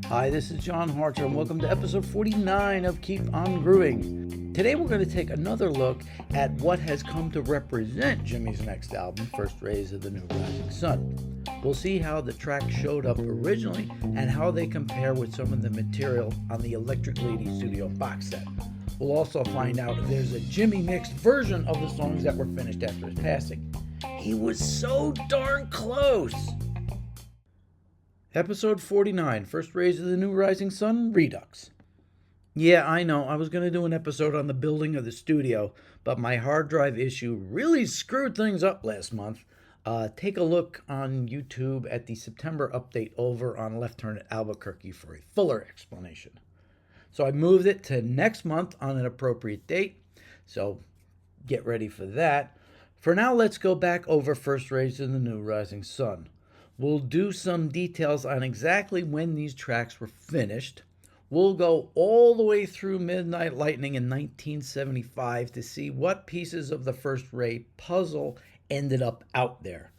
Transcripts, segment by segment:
Hi, this is John Harcher, and welcome to episode 49 of Keep On Grooving. Today we're going to take another look at what has come to represent Jimmy's next album, First Rays of the New Rising Sun. We'll see how the tracks showed up originally and how they compare with some of the material on the Electric Lady Studio box set. We'll also find out if there's a Jimmy mixed version of the songs that were finished after his passing. He was so darn close! Episode 49, First Rays of the New Rising Sun, Redux. Yeah, I know, I was going to do an episode on the building of the studio, but my hard drive issue really screwed things up last month. Take a look on YouTube at the September update over on Left Turn at Albuquerque for a fuller explanation. So I moved it to next month on an appropriate date, so get ready for that. For now, let's go back over First Rays of the New Rising Sun. We'll do some details on exactly when these tracks were finished. We'll go all the way through Midnight Lightning in 1975 to see what pieces of the First Ray puzzle ended up out there.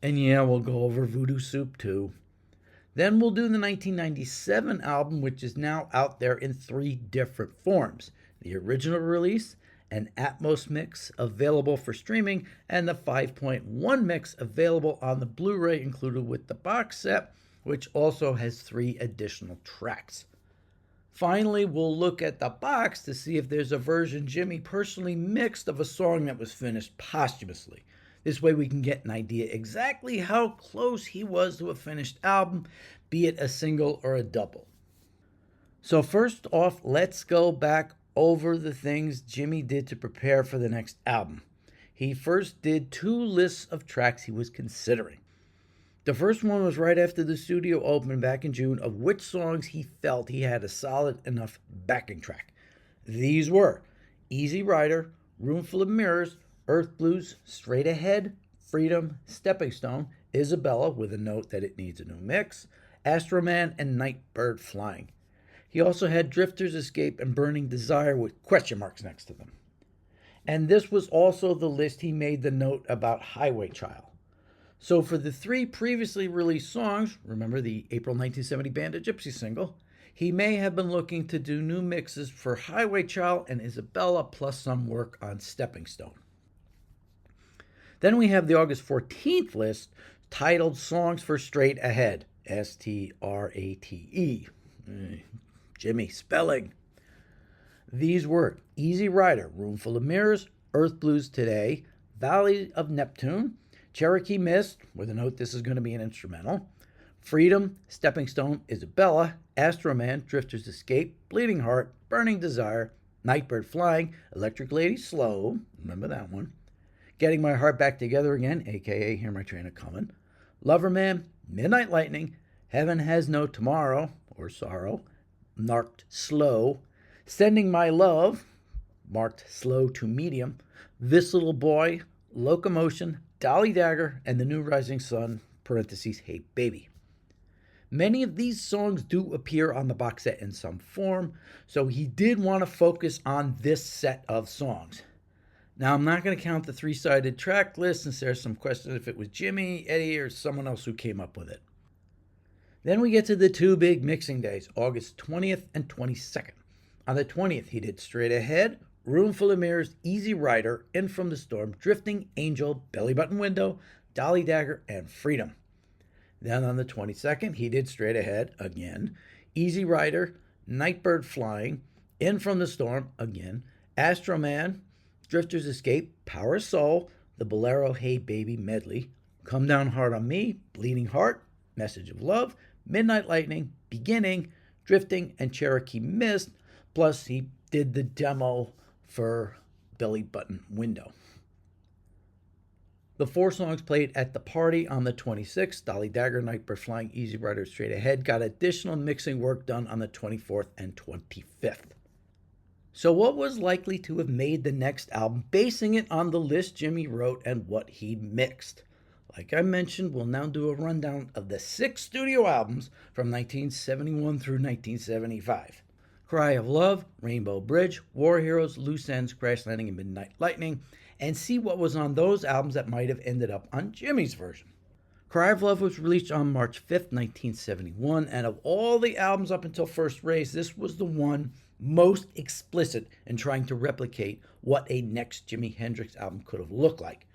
And yeah, we'll go over Voodoo Soup too. Then we'll do the 1997 album, which is now out there in 3 different forms. The original release, an Atmos mix available for streaming, and the 5.1 mix available on the Blu-ray included with the box set, which also has 3 additional tracks. Finally, we'll look at the box to see if there's a version Jimmy personally mixed of a song that was finished posthumously. This way we can get an idea exactly how close he was to a finished album, be it a single or a double. So first off, let's go back over the things Jimmy did to prepare for the next album. He first did 2 lists of tracks he was considering. The first one was right after the studio opened back in June of which songs he felt he had a solid enough backing track. These were Easy Rider, Roomful of Mirrors, Earth Blues, Straight Ahead, Freedom, Stepping Stone, Isabella with a note that it needs a new mix, Astro Man, and Nightbird Flying. He also had Drifter's Escape and Burning Desire with question marks next to them. And this was also the list he made the note about Highway Child. So for the 3 previously released songs, remember the April 1970 Band of Gypsy single, he may have been looking to do new mixes for Highway Child and Isabella plus some work on Stepping Stone. Then we have the August 14th list titled Songs for Straight Ahead, S-T-R-A-T-E. Jimmy spelling. These were Easy Rider, Roomful of Mirrors, Earth Blues Today, Valley of Neptune, Cherokee Mist, with a note this is going to be an instrumental, Freedom, Stepping Stone, Isabella, Astro Man, Drifter's Escape, Bleeding Heart, Burning Desire, Nightbird Flying, Electric Lady Slow, remember that one, Getting My Heart Back Together Again, aka Hear My Train A-Comin', Lover Man, Midnight Lightning, Heaven Has No Tomorrow, or Sorrow, marked Slow, Sending My Love, marked Slow to Medium, This Little Boy, Locomotion, Dolly Dagger, and The New Rising Sun, parentheses, Hey Baby. Many of these songs do appear on the box set in some form, so he did want to focus on this set of songs. Now, I'm not going to count the 3-sided track list since there's some questions if it was Jimmy, Eddie, or someone else who came up with it. Then we get to the 2 big mixing days, August 20th and 22nd. On the 20th, he did Straight Ahead, Roomful of Mirrors, Easy Rider, In From the Storm, Drifting, Angel, Belly Button Window, Dolly Dagger, and Freedom. Then on the 22nd, he did Straight Ahead again, Easy Rider, Nightbird Flying, In From the Storm again, Astro Man, Drifter's Escape, Power of Soul, the Bolero Hey Baby medley, Come Down Hard on Me, Bleeding Heart, Message of Love, Midnight Lightning, Beginning, Drifting, and Cherokee Mist, plus he did the demo for Belly Button Window. The 4 songs played at the party on the 26th, Dolly Dagger, Nightbird Flying, Easy Rider, Straight Ahead, got additional mixing work done on the 24th and 25th. So what was likely to have made the next album, basing it on the list Jimmy wrote and what he mixed? Like I mentioned, we'll now do a rundown of the 6 studio albums from 1971 through 1975. Cry of Love, Rainbow Bridge, War Heroes, Loose Ends, Crash Landing, and Midnight Lightning. and see what was on those albums that might have ended up on Jimmy's version. Cry of Love was released on March 5th, 1971, and of all the albums up until First Raise, this was the one most explicit in trying to replicate what a next Jimi Hendrix album could have looked like.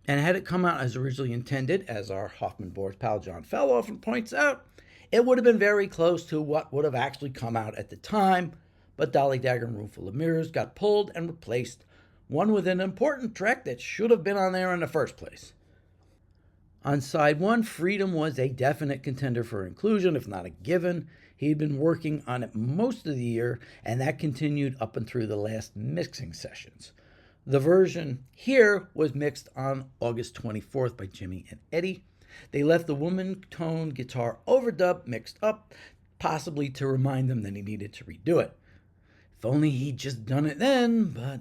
And had it come out as originally intended, as our Hoffman Board's pal John Fell often points out, it would have been very close to what would have actually come out at the time, but Dolly Dagger and Roomful of Mirrors got pulled and replaced, one with an important track that should have been on there in the first place. On side one, Freedom was a definite contender for inclusion, if not a given. He'd been working on it most of the year, and that continued up and through the last mixing sessions. The version here was mixed on August 24th by Jimmy and Eddie. They left the woman tone guitar overdub mixed up, possibly to remind them that he needed to redo it. If only he'd just done it then, but...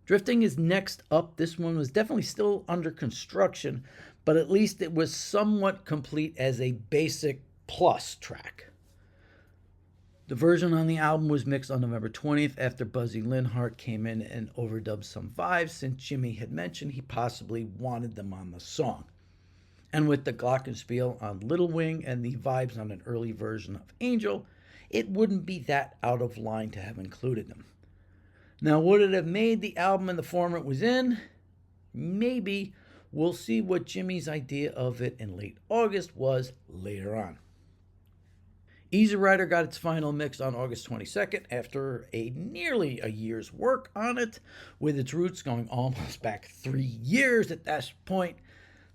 Drifting is next up. This one was definitely still under construction, but at least it was somewhat complete as a basic plus track. The version on the album was mixed on November 20th after Buzzy Linhart came in and overdubbed some vibes, since Jimmy had mentioned he possibly wanted them on the song. And with the glockenspiel on Little Wing and the vibes on an early version of Angel, it wouldn't be that out of line to have included them. Now, would it have made the album in the form it was in? Maybe. We'll see what Jimmy's idea of it in late August was later on. Easy Rider got its final mix on August 22nd after nearly a year's work on it, with its roots going almost back 3 years at that point.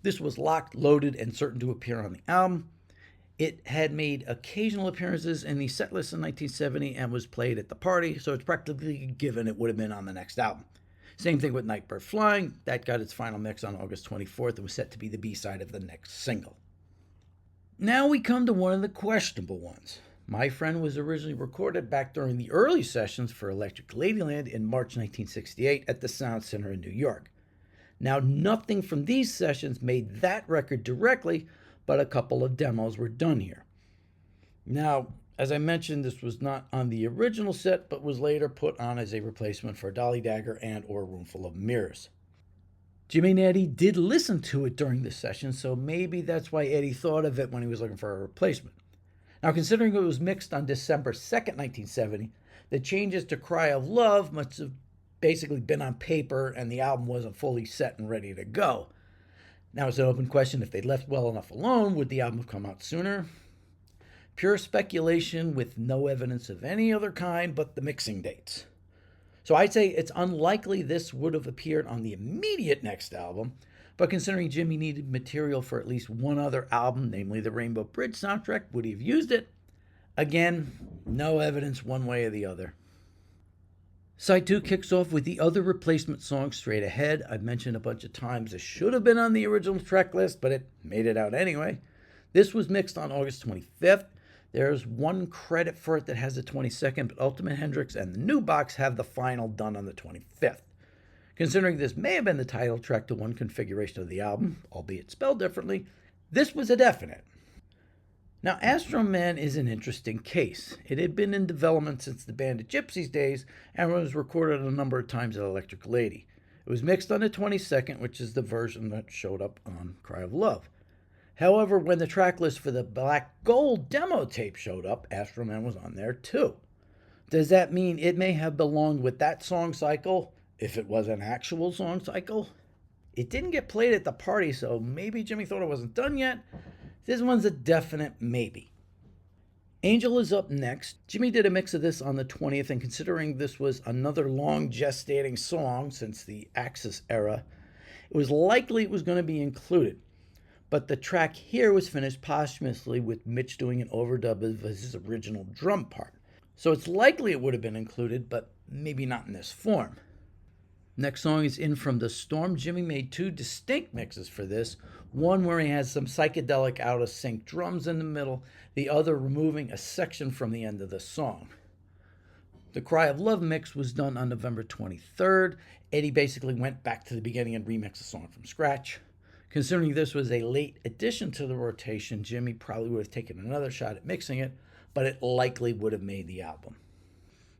This was locked, loaded, and certain to appear on the album. It had made occasional appearances in the setlist in 1970 and was played at the party, so it's practically given it would have been on the next album. Same thing with Nightbird Flying. That got its final mix on August 24th and was set to be the B-side of the next single. Now we come to one of the questionable ones. My Friend was originally recorded back during the early sessions for Electric Ladyland in March 1968 at the Sound Center in New York. Now, nothing from these sessions made that record directly, but a couple of demos were done here. Now, as I mentioned, this was not on the original set, but was later put on as a replacement for Dolly Dagger and or Roomful of Mirrors. Jimmy and Eddie did listen to it during the session, so maybe that's why Eddie thought of it when he was looking for a replacement. Now, considering it was mixed on December 2nd, 1970, the changes to Cry of Love must have basically been on paper and the album wasn't fully set and ready to go. Now, it's an open question. If they'd left well enough alone, would the album have come out sooner? Pure speculation with no evidence of any other kind but the mixing dates. So I'd say it's unlikely this would have appeared on the immediate next album, but considering Jimmy needed material for at least one other album, namely the Rainbow Bridge soundtrack, would he have used it? Again, no evidence one way or the other. Side 2 kicks off with the other replacement song, Straight Ahead. I've mentioned a bunch of times it should have been on the original track list, but it made it out anyway. This was mixed on August 25th. There's one credit for it that has the 22nd, but Ultimate Hendrix and the New Box have the final done on the 25th. Considering this may have been the title track to one configuration of the album, albeit spelled differently, this was a definite. Now, Astro Man is an interesting case. It had been in development since the Bandit Gypsies days and was recorded a number of times at Electric Lady. It was mixed on the 22nd, which is the version that showed up on Cry of Love. However, when the track list for the Black Gold demo tape showed up, Astro Man was on there too. Does that mean it may have belonged with that song cycle, if it was an actual song cycle? It didn't get played at the party, so maybe Jimmy thought it wasn't done yet. This one's a definite maybe. Angel is up next. Jimmy did a mix of this on the 20th, and considering this was another long gestating song since the Axis era, it was likely it was going to be included. But the track here was finished posthumously with Mitch doing an overdub of his original drum part. So it's likely it would have been included, but maybe not in this form. Next song is In From the Storm. Jimmy made two distinct mixes for this. One where he has some psychedelic out-of-sync drums in the middle, the other removing a section from the end of the song. The Cry of Love mix was done on November 23rd. Eddie basically went back to the beginning and remixed the song from scratch. Considering this was a late addition to the rotation, Jimmy probably would have taken another shot at mixing it, but it likely would have made the album.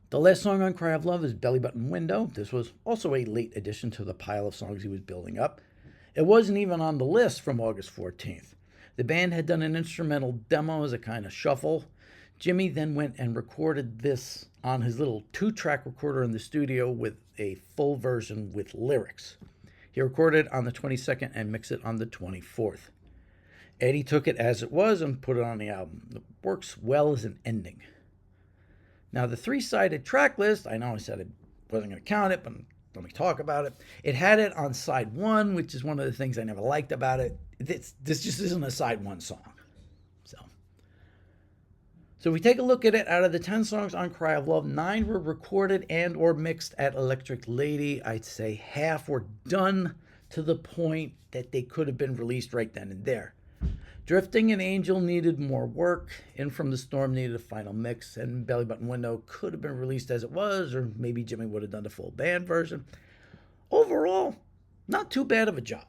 The last song on Cry of Love is Belly Button Window. This was also a late addition to the pile of songs he was building up. It wasn't even on the list from August 14th. The band had done an instrumental demo as a kind of shuffle. Jimmy then went and recorded this on his little 2-track recorder in the studio with a full version with lyrics. He recorded on the 22nd and mixed it on the 24th. Eddie took it as it was and put it on the album. It works well as an ending. Now, the 3-sided track list, I know I said I wasn't going to count it, but let me talk about it. It had it on side 1, which is one of the things I never liked about it. This just isn't a side 1 song. So if we take a look at it, out of the 10 songs on Cry of Love, 9 were recorded and or mixed at Electric Lady. I'd say half were done to the point that they could have been released right then and there. Drifting and Angel needed more work. In From the Storm needed a final mix, and Belly Button Window could have been released as it was, or maybe Jimmy would have done the full band version. Overall, not too bad of a job.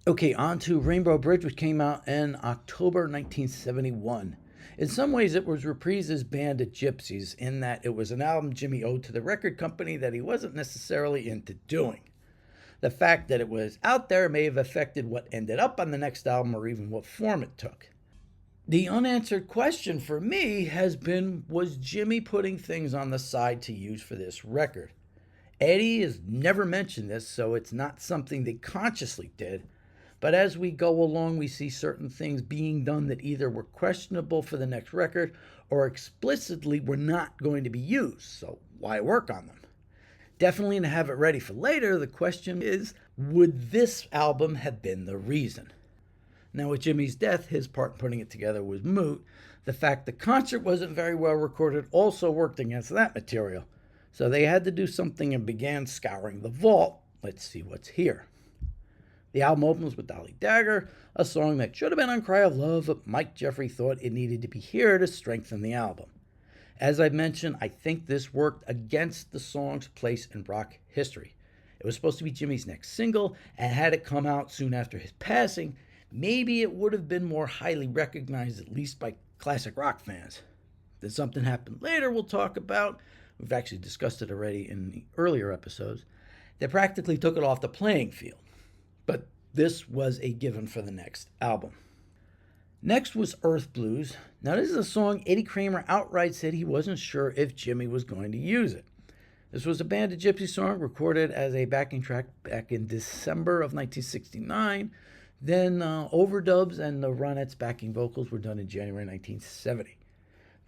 Okay, on to Rainbow Bridge, which came out in October 1971. In some ways, it was Reprise's Band of Gypsies, in that it was an album Jimmy owed to the record company that he wasn't necessarily into doing. The fact that it was out there may have affected what ended up on the next album or even what form it took. The unanswered question for me has been, was Jimmy putting things on the side to use for this record? Eddie has never mentioned this, so it's not something they consciously did. But as we go along, we see certain things being done that either were questionable for the next record or explicitly were not going to be used. So why work on them? Definitely to have it ready for later, the question is, would this album have been the reason? Now, with Jimmy's death, his part in putting it together was moot. The fact the concert wasn't very well recorded also worked against that material. So they had to do something and began scouring the vault. Let's see what's here. The album opens with Dolly Dagger, a song that should have been on Cry of Love, but Mike Jeffrey thought it needed to be here to strengthen the album. As I mentioned, I think this worked against the song's place in rock history. It was supposed to be Jimmy's next single, and had it come out soon after his passing, maybe it would have been more highly recognized, at least by classic rock fans. Then something happened later we'll talk about, we've actually discussed it already in the earlier episodes, that practically took it off the playing field. But this was a given for the next album. Next was Earth Blues. Now, this is a song Eddie Kramer outright said he wasn't sure if Jimmy was going to use it. This was a Band of Gypsy song recorded as a backing track back in December of 1969. Then overdubs and the Ronettes backing vocals were done in January 1970.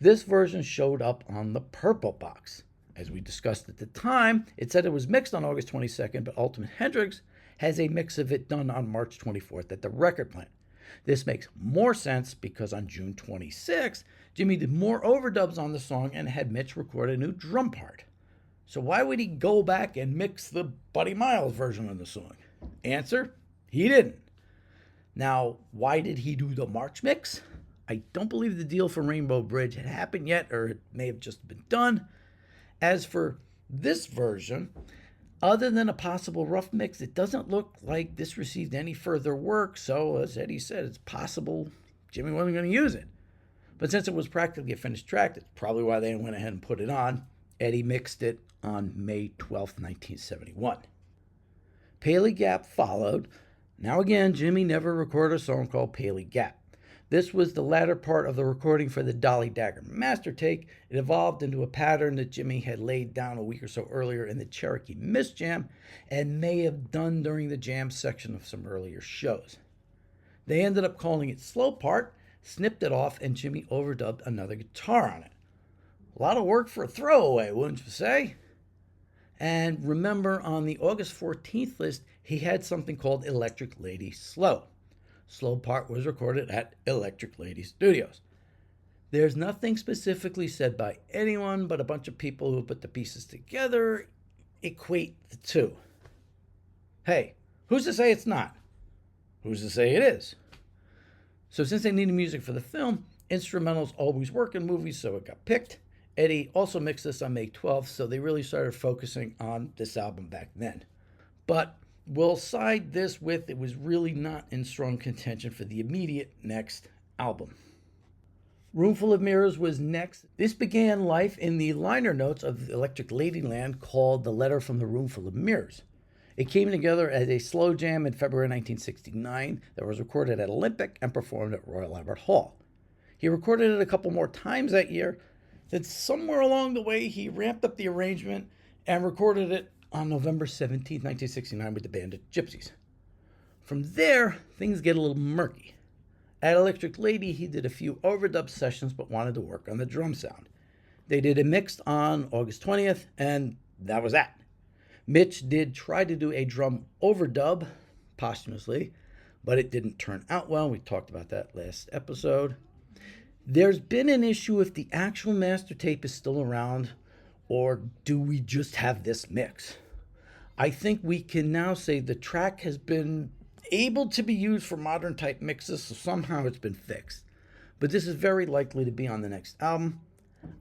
This version showed up on the Purple Box. As we discussed at the time, it said it was mixed on August 22nd, but Ultimate Hendrix has a mix of it done on March 24th at the record plant. This makes more sense because on June 26th, Jimmy did more overdubs on the song and had Mitch record a new drum part. So why would he go back and mix the Buddy Miles version of the song? Answer, he didn't. Now, why did he do the March mix? I don't believe the deal for Rainbow Bridge had happened yet, or it may have just been done. As for this version, other than a possible rough mix, it doesn't look like this received any further work, so as Eddie said, it's possible Jimmy wasn't going to use it. But since it was practically a finished track, that's probably why they went ahead and put it on. Eddie mixed it on May 12th, 1971. Paley Gap followed. Now again, Jimmy never recorded a song called Paley Gap. This was the latter part of the recording for the Dolly Dagger master take. It evolved into a pattern that Jimmy had laid down a week or so earlier in the Cherokee Miss Jam and may have done during the jam section of some earlier shows. They ended up calling it Slow Part, snipped it off, and Jimmy overdubbed another guitar on it. A lot of work for a throwaway, wouldn't you say? And remember, on the August 14th list, he had something called Electric Lady Slow. Slow Part was recorded at Electric Lady Studios. There's nothing specifically said by anyone, but a bunch of people who put the pieces together equate the two. Hey, who's to say it's not? Who's to say it is? So since they needed music for the film, instrumentals always work in movies, so it got picked. Eddie also mixed this on May 12th, so they really started focusing on this album back then. But we'll side this with it was really not in strong contention for the immediate next album. Roomful of Mirrors was next. This began life in the liner notes of Electric Ladyland called The Letter from the Roomful of Mirrors. It came together as a slow jam in February 1969 that was recorded at Olympic and performed at Royal Albert Hall. He recorded it a couple more times that year. Then somewhere along the way, he ramped up the arrangement and recorded it on November 17, 1969 with the band Gypsies. From there, things get a little murky. At Electric Lady, he did a few overdub sessions but wanted to work on the drum sound. They did a mix on August 20th, and that was that. Mitch did try to do a drum overdub posthumously, but it didn't turn out well. We talked about that last episode. There's been an issue if the actual master tape is still around, or do we just have this mix? I think we can now say the track has been able to be used for modern type mixes, so somehow it's been fixed. But this is very likely to be on the next album.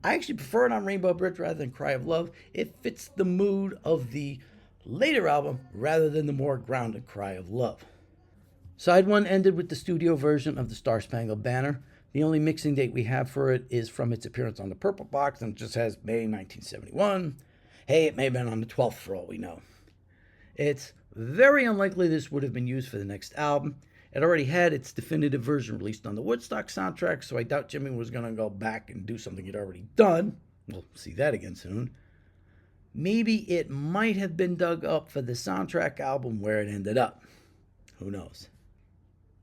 I actually prefer it on Rainbow Bridge rather than Cry of Love. It fits the mood of the later album rather than the more grounded Cry of Love. Side 1 ended with the studio version of the Star Spangled Banner. The only mixing date we have for it is from its appearance on the Purple Box, and it just has May 1971. Hey, it may have been on the 12th for all we know. It's very unlikely this would have been used for the next album. It already had its definitive version released on the Woodstock soundtrack, so I doubt Jimmy was going to go back and do something he'd already done. We'll see that again soon. Maybe it might have been dug up for the soundtrack album where it ended up. Who knows?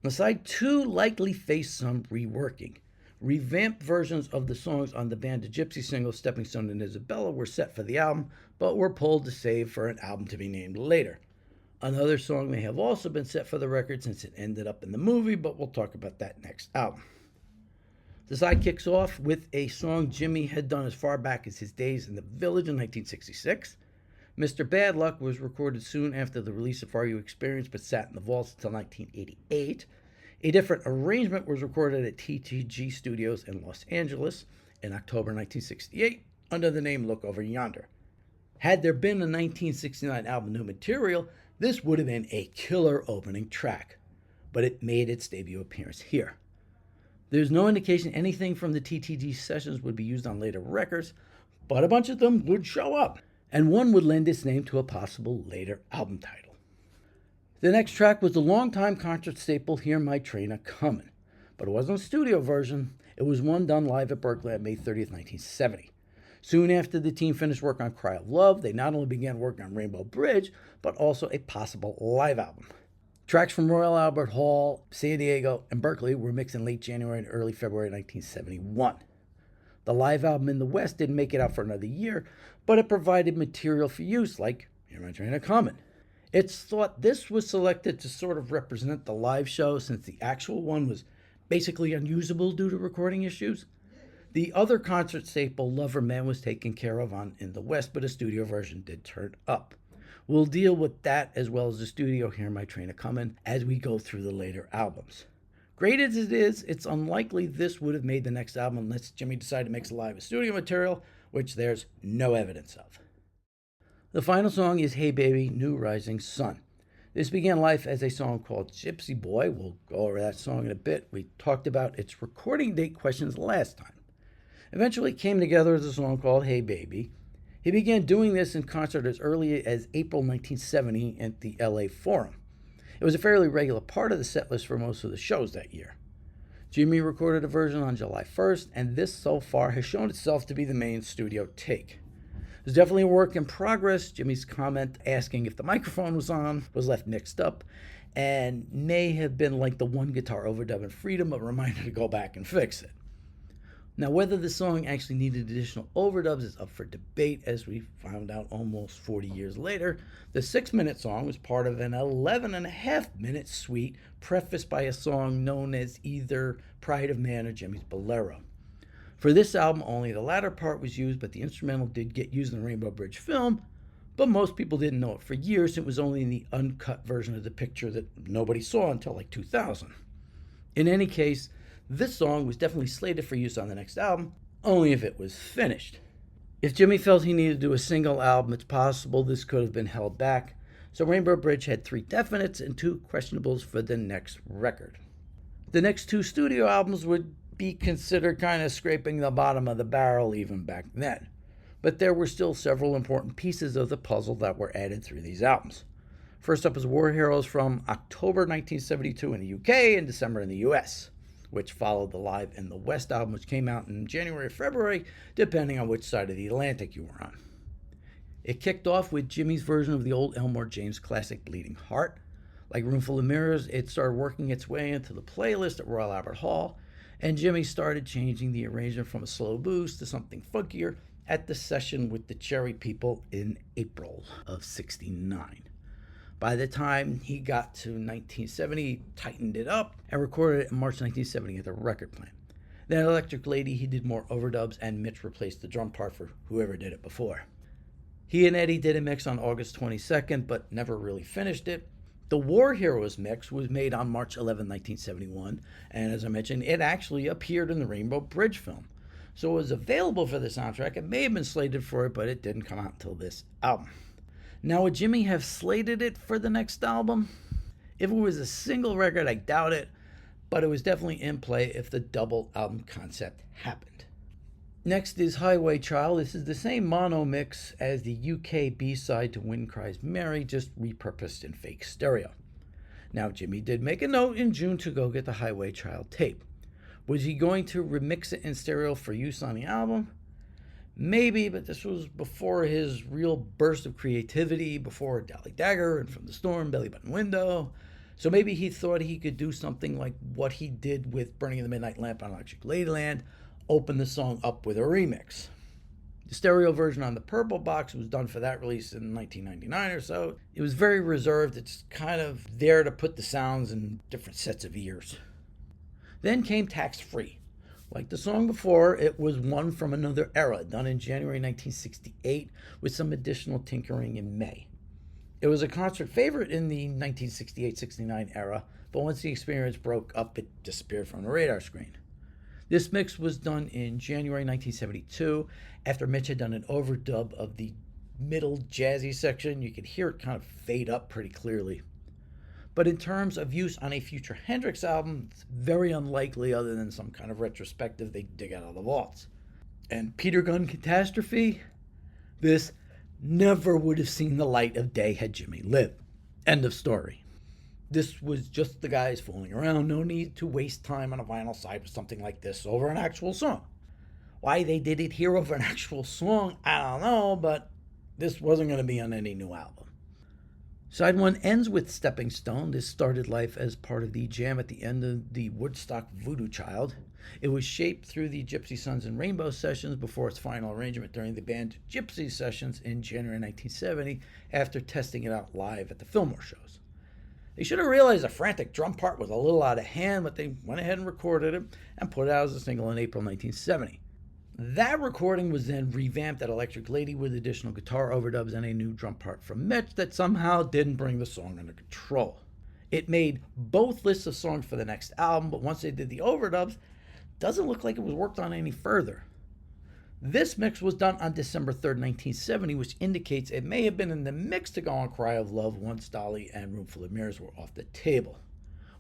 The side 2 likely faced some reworking. Revamped versions of the songs on the band Gypsy single Stepping Stone and Isabella were set for the album, but were pulled to save for an album to be named later. Another song may have also been set for the record since it ended up in the movie, but we'll talk about that next album. The side kicks off with a song Jimmy had done as far back as his days in the Village in 1966. Mr. Bad Luck was recorded soon after the release of Are You Experienced, but sat in the vaults until 1988. A different arrangement was recorded at TTG Studios in Los Angeles in October 1968 under the name Look Over Yonder. Had there been a 1969 album New Material, this would have been a killer opening track, but it made its debut appearance here. There's no indication anything from the TTG sessions would be used on later records, but a bunch of them would show up, and one would lend its name to a possible later album title. The next track was the longtime concert staple Hear My Train A-Comin', but it wasn't a studio version. It was one done live at Berkeley on May 30th, 1970. Soon after the team finished work on Cry of Love, they not only began work on Rainbow Bridge, but also a possible live album. Tracks from Royal Albert Hall, San Diego, and Berkeley were mixed in late January and early February 1971. The live album in the West didn't make it out for another year, but it provided material for use, like Hear My Train A-Comin'. It's thought this was selected to sort of represent the live show since the actual one was basically unusable due to recording issues. The other concert staple, Lover Man, was taken care of in the West, but a studio version did turn up. We'll deal with that as well as the studio Hear My Train A-Comin' as we go through the later albums. Great as it is, it's unlikely this would have made the next album unless Jimmy decided to mix live with studio material, which there's no evidence of. The final song is Hey Baby, New Rising Sun. This began life as a song called Gypsy Boy. We'll go over that song in a bit. We talked about its recording date questions last time. Eventually came together as a song called Hey Baby. He began doing this in concert as early as April 1970 at the LA Forum. It was a fairly regular part of the set list for most of the shows that year. Jimmy recorded a version on July 1st, and this so far has shown itself to be the main studio take. It's definitely a work in progress. Jimmy's comment asking if the microphone was on was left mixed up and may have been like the one guitar overdub in Freedom, a reminder to go back and fix it. Now, whether the song actually needed additional overdubs is up for debate, as we found out almost 40 years later. The 6-minute song was part of an 11.5-minute suite prefaced by a song known as either Pride of Man or Jimmy's Bolero. For this album, only the latter part was used, but the instrumental did get used in the Rainbow Bridge film, but most people didn't know it for years. It was only in the uncut version of the picture that nobody saw until like 2000. In any case, this song was definitely slated for use on the next album, only if it was finished. If Jimmy felt he needed to do a single album, it's possible this could have been held back, so Rainbow Bridge had 3 definites and 2 questionables for the next record. The next 2 studio albums would be considered kind of scraping the bottom of the barrel even back then. But there were still several important pieces of the puzzle that were added through these albums. First up is War Heroes from October 1972 in the UK and December in the US, which followed the Live in the West album, which came out in January or February, depending on which side of the Atlantic you were on. It kicked off with Jimmy's version of the old Elmore James classic Bleeding Heart. Like Roomful of Mirrors, it started working its way into the playlist at Royal Albert Hall, and Jimmy started changing the arrangement from a slow boost to something funkier at the session with the Cherry People in April of '69. By the time he got to 1970, he tightened it up and recorded it in March 1970 at the record plant. Then Electric Lady, he did more overdubs, and Mitch replaced the drum part for whoever did it before. He and Eddie did a mix on August 22nd, but never really finished it. The War Heroes mix was made on March 11, 1971, and as I mentioned, it actually appeared in the Rainbow Bridge film. So it was available for the soundtrack. It may have been slated for it, but it didn't come out until this album. Now, would Jimmy have slated it for the next album? If it was a single record, I doubt it, but it was definitely in play if the double album concept happened. Next is Highway Child. This is the same mono mix as the UK B-side to Wind Cries Mary, just repurposed in fake stereo. Now, Jimmy did make a note in June to go get the Highway Child tape. Was he going to remix it in stereo for use on the album? Maybe, but this was before his real burst of creativity, before Dally Dagger and From the Storm, Belly Button Window. So maybe he thought he could do something like what he did with Burning the Midnight Lamp on Electric Ladyland, open the song up with a remix. The stereo version on the Purple Box was done for that release in 1999 or so. It was very reserved. It's kind of there to put the sounds in different sets of ears. Then came Tax Free. Like the song before, it was one from another era, done in January 1968 with some additional tinkering in May. It was a concert favorite in the 1968-69 era, but once the experience broke up, it disappeared from the radar screen. This mix was done in January 1972 after Mitch had done an overdub of the middle jazzy section. You could hear it kind of fade up pretty clearly. But in terms of use on a future Hendrix album, it's very unlikely other than some kind of retrospective they dig out of the vaults. And Peter Gunn Catastrophe? This never would have seen the light of day had Jimmy lived. End of story. This was just the guys fooling around. No need to waste time on a vinyl side with something like this over an actual song. Why they did it here over an actual song, I don't know, but this wasn't going to be on any new album. Side 1 ends with Stepping Stone. This started life as part of the jam at the end of the Woodstock Voodoo Child. It was shaped through the Gypsy Suns and Rainbow sessions before its final arrangement during the band Gypsy sessions in January 1970 after testing it out live at the Fillmore shows. They should have realized the frantic drum part was a little out of hand, but they went ahead and recorded it and put it out as a single in April 1970. That recording was then revamped at Electric Lady with additional guitar overdubs and a new drum part from Mitch that somehow didn't bring the song under control. It made both lists of songs for the next album, but once they did the overdubs, doesn't look like it was worked on any further. This mix was done on December 3rd, 1970, which indicates it may have been in the mix to go on Cry of Love once Dolly and Roomful of Mirrors were off the table.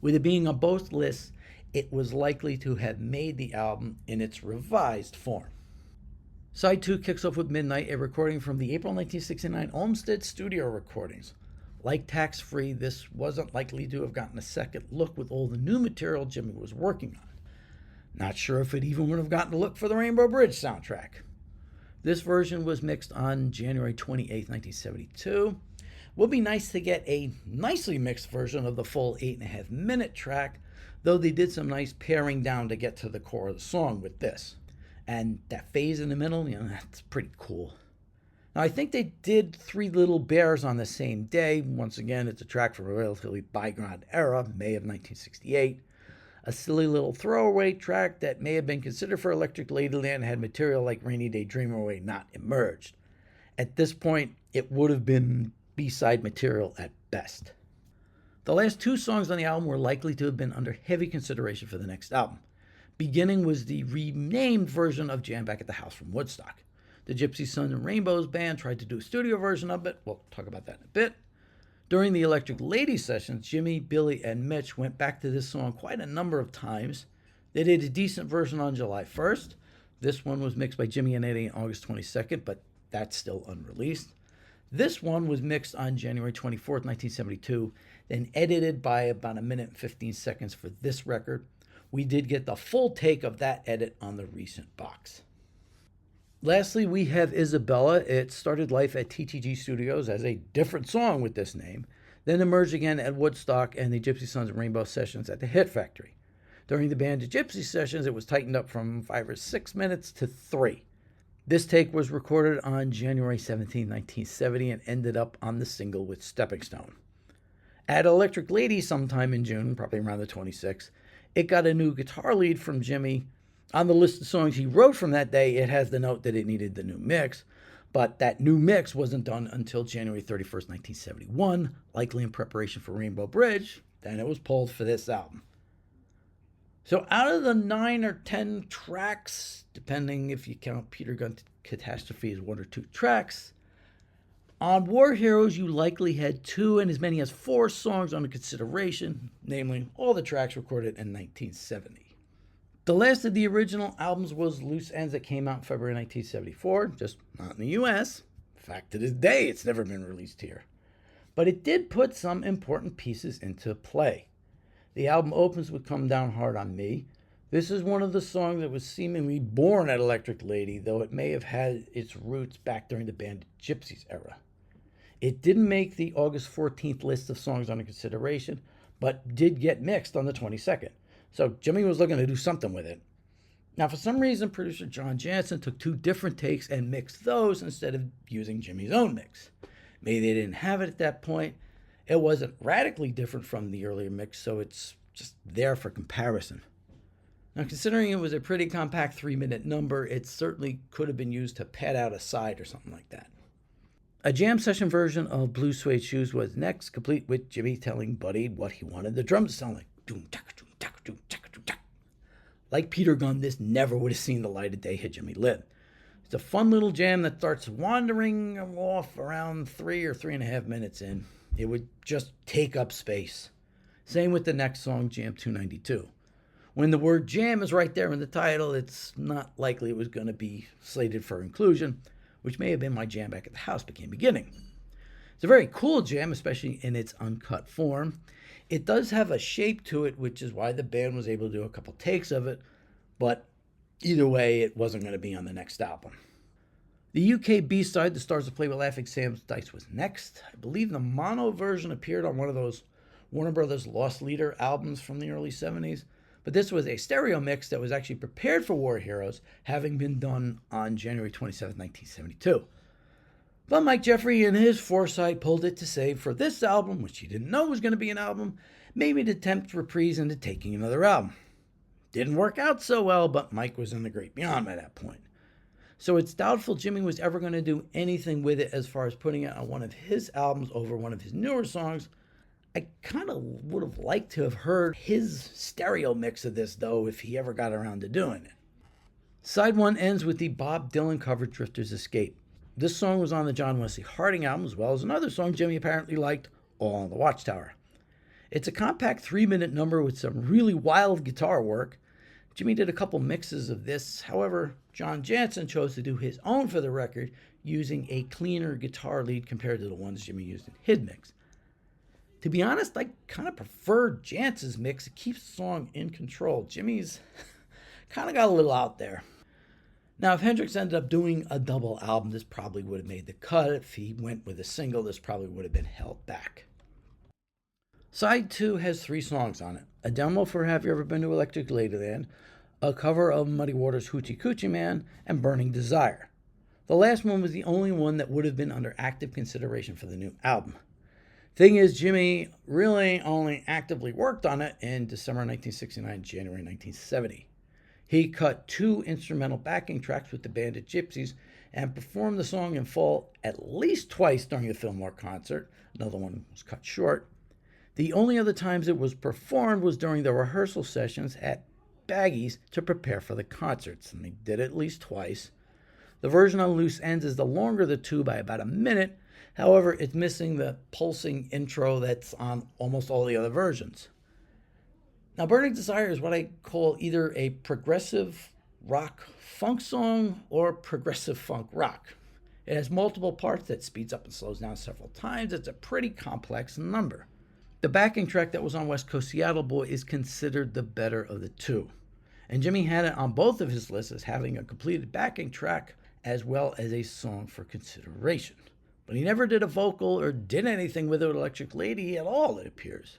With it being on both lists, it was likely to have made the album in its revised form. Side 2 kicks off with Midnight, a recording from the April 1969 Olmsted studio recordings. Like Tax Free, this wasn't likely to have gotten a second look with all the new material Jimmy was working on. Not sure if it even would have gotten a look for the Rainbow Bridge soundtrack. This version was mixed on January 28, 1972. Would be nice to get a nicely mixed version of the full 8.5-minute track, though they did some nice paring down to get to the core of the song with this. And that phase in the middle, that's pretty cool. Now, I think they did Three Little Bears on the same day. Once again, it's a track from a relatively bygone era, May of 1968. A silly little throwaway track that may have been considered for Electric Ladyland had material like Rainy Day Dream Away not emerged. At this point, it would have been B-side material at best. The last two songs on the album were likely to have been under heavy consideration for the next album. Beginning was the renamed version of Jam Back at the House from Woodstock. The Gypsy Suns and Rainbows band tried to do a studio version of it. We'll talk about that in a bit. During the Electric Lady sessions, Jimmy, Billy, and Mitch went back to this song quite a number of times. They did a decent version on July 1st. This one was mixed by Jimmy and Eddie on August 22nd, but that's still unreleased. This one was mixed on January 24th, 1972, then edited by about a minute and 15 seconds for this record. We did get the full take of that edit on the recent box. Lastly, we have Isabella. It started life at TTG Studios as a different song with this name, then emerged again at Woodstock and the Gypsy Sons and Rainbow sessions at the Hit Factory. During the Band of Gypsy sessions, it was tightened up from 5 or 6 minutes to 3. This take was recorded on January 17, 1970, and ended up on the single with Stepping Stone. At Electric Lady sometime in June, probably around the 26th, it got a new guitar lead from Jimmy. On the list of songs he wrote from that day, it has the note that it needed the new mix, but that new mix wasn't done until January 31st, 1971, likely in preparation for Rainbow Bridge. Then it was pulled for this album. So out of the 9 or 10 tracks, depending if you count Peter Gunn Catastrophe as 1 or 2 tracks, on War Heroes you likely had 2 and as many as 4 songs under consideration, namely all the tracks recorded in 1970. The last of the original albums was Loose Ends, that came out in February 1974, just not in the US. In fact, to this day it's never been released here. But it did put some important pieces into play. The album opens with Come Down Hard on Me. This is one of the songs that was seemingly born at Electric Lady, though it may have had its roots back during the Band of Gypsies era. It didn't make the August 14th list of songs under consideration, but did get mixed on the 22nd. So Jimmy was looking to do something with it. Now, for some reason, producer John Jansen took 2 different takes and mixed those instead of using Jimmy's own mix. Maybe they didn't have it at that point. It wasn't radically different from the earlier mix, so it's just there for comparison. Now, considering it was a pretty compact 3-minute number, it certainly could have been used to pad out a side or something like that. A jam session version of Blue Suede Shoes was next, complete with Jimmy telling Buddy what he wanted the drums to sound like. Like Peter Gunn, this never would have seen the light of day had Jimmy lived. It's a fun little jam that starts wandering off around 3 or 3.5 minutes in. It would just take up space. Same with the next song, Jam 292. When the word jam is right there in the title, it's not likely it was going to be slated for inclusion, which may have been my Jam Back at the House became beginning. It's a very cool jam, especially in its uncut form. It does have a shape to it, which is why the band was able to do a couple takes of it, but either way, it wasn't going to be on the next album. The UK B-side, The Stars That Play with Laughing Sam's Dice, was next. I believe the mono version appeared on one of those Warner Brothers Lost Leader albums from the early 70s, but this was a stereo mix that was actually prepared for War Heroes, having been done on January 27, 1972. But Mike Jeffrey, in his foresight, pulled it to save for this album, which he didn't know was going to be an album, maybe to tempt Reprise into taking another album. Didn't work out so well, but Mike was in the great beyond by that point. So it's doubtful Jimmy was ever going to do anything with it as far as putting it on one of his albums over one of his newer songs. I kind of would have liked to have heard his stereo mix of this, though, if he ever got around to doing it. Side 1 ends with the Bob Dylan cover Drifter's Escape. This song was on the John Wesley Harding album, as well as another song Jimmy apparently liked, All on the Watchtower. It's a compact 3-minute number with some really wild guitar work. Jimmy did a couple mixes of this. However, John Jansen chose to do his own for the record, using a cleaner guitar lead compared to the ones Jimmy used in his mix. To be honest, I kind of prefer Jansen's mix. It keeps the song in control. Jimmy's kind of got a little out there. Now, if Hendrix ended up doing a double album, this probably would have made the cut. If he went with a single, this probably would have been held back. Side 2 has 3 songs on it. A demo for Have You Ever Been to Electric Ladyland, a cover of Muddy Waters' Hoochie Coochie Man, and Burning Desire. The last one was the only one that would have been under active consideration for the new album. Thing is, Jimmy really only actively worked on it in December 1969, January 1970. He cut 2 instrumental backing tracks with the Band of Gypsies and performed the song in full at least twice during the Fillmore concert. Another one was cut short. The only other times it was performed was during the rehearsal sessions at Baggies to prepare for the concerts, and they did it at least twice. The version on Loose Ends is the longer of the 2 by about a minute. However, it's missing the pulsing intro that's on almost all the other versions. Now, Burning Desire is what I call either a progressive rock funk song or progressive funk rock. It has multiple parts that speeds up and slows down several times. It's a pretty complex number. The backing track that was on West Coast Seattle Boy is considered the better of the two. And Jimmy had it on both of his lists as having a completed backing track as well as a song for consideration. But he never did a vocal or did anything with Electric Lady at all, it appears.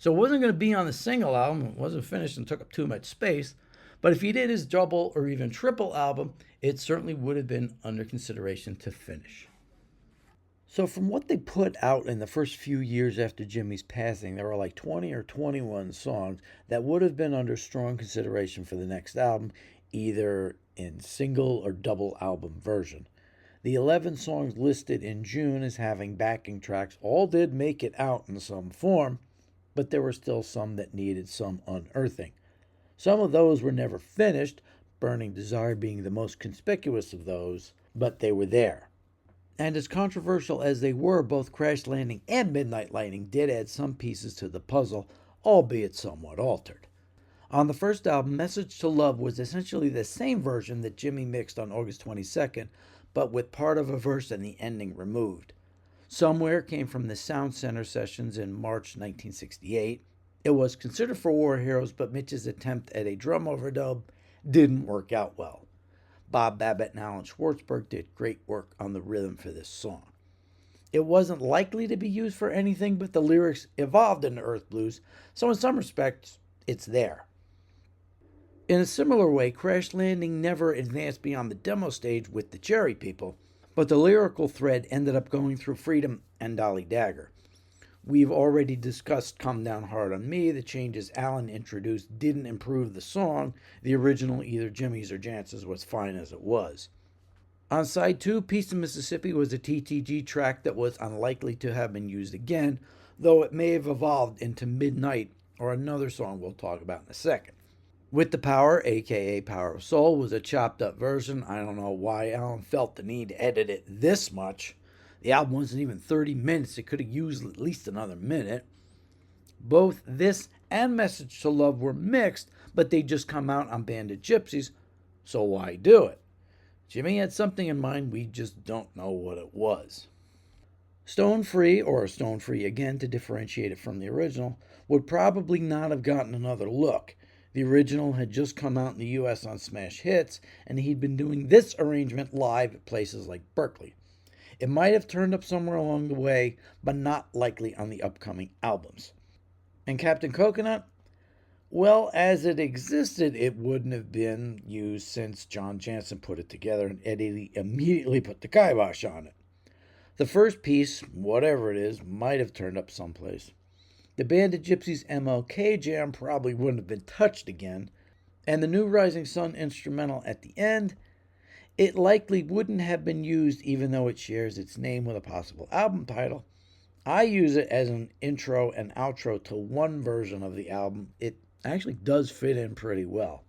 So it wasn't going to be on the single album, it wasn't finished and took up too much space. But if he did his double or even triple album, it certainly would have been under consideration to finish. So from what they put out in the first few years after Jimmy's passing, there were like 20 or 21 songs that would have been under strong consideration for the next album, either in single or double album version. The 11 songs listed in June as having backing tracks all did make it out in some form, but there were still some that needed some unearthing. Some of those were never finished, Burning Desire being the most conspicuous of those, but they were there. And as controversial as they were, both Crash Landing and Midnight Lightning did add some pieces to the puzzle, albeit somewhat altered. On the first album, Message to Love was essentially the same version that Jimmy mixed on August 22nd, but with part of a verse and the ending removed. Somewhere came from the Sound Center sessions in March 1968. It was considered for War Heroes, but Mitch's attempt at a drum overdub didn't work out well. Bob Babbitt and Alan Schwartzberg did great work on the rhythm for this song. It wasn't likely to be used for anything, but the lyrics evolved into Earth Blues, so in some respects, it's there. In a similar way, Crash Landing never advanced beyond the demo stage with the Cherry People, but the lyrical thread ended up going through Freedom and Dolly Dagger. We've already discussed Come Down Hard on Me. The changes Alan introduced didn't improve the song. The original, either Jimmy's or Jance's, was fine as it was. On side 2, Peace in Mississippi was a TTG track that was unlikely to have been used again, though it may have evolved into Midnight or another song we'll talk about in a second. With the Power, aka Power of Soul, was a chopped up version. I don't know why Alan felt the need to edit it this much. The album wasn't even 30 minutes. It could have used at least another minute. Both this and Message to Love were mixed, but they just come out on Bandit Gypsies, so why do it? Jimmy had something in mind, we just don't know what it was. Stone Free, or Stone Free again to differentiate it from the original, would probably not have gotten another look. The original had just come out in the US on Smash Hits, and he'd been doing this arrangement live at places like Berkeley. It might have turned up somewhere along the way, but not likely on the upcoming albums. And Captain Coconut? Well, as it existed, it wouldn't have been used since John Jansen put it together and Eddie immediately put the kibosh on it. The first piece, whatever it is, might have turned up someplace. The Bandit Gypsies MLK jam probably wouldn't have been touched again, and the New Rising Sun instrumental at the end, it likely wouldn't have been used even though it shares its name with a possible album title. I use it as an intro and outro to one version of the album. It actually does fit in pretty well.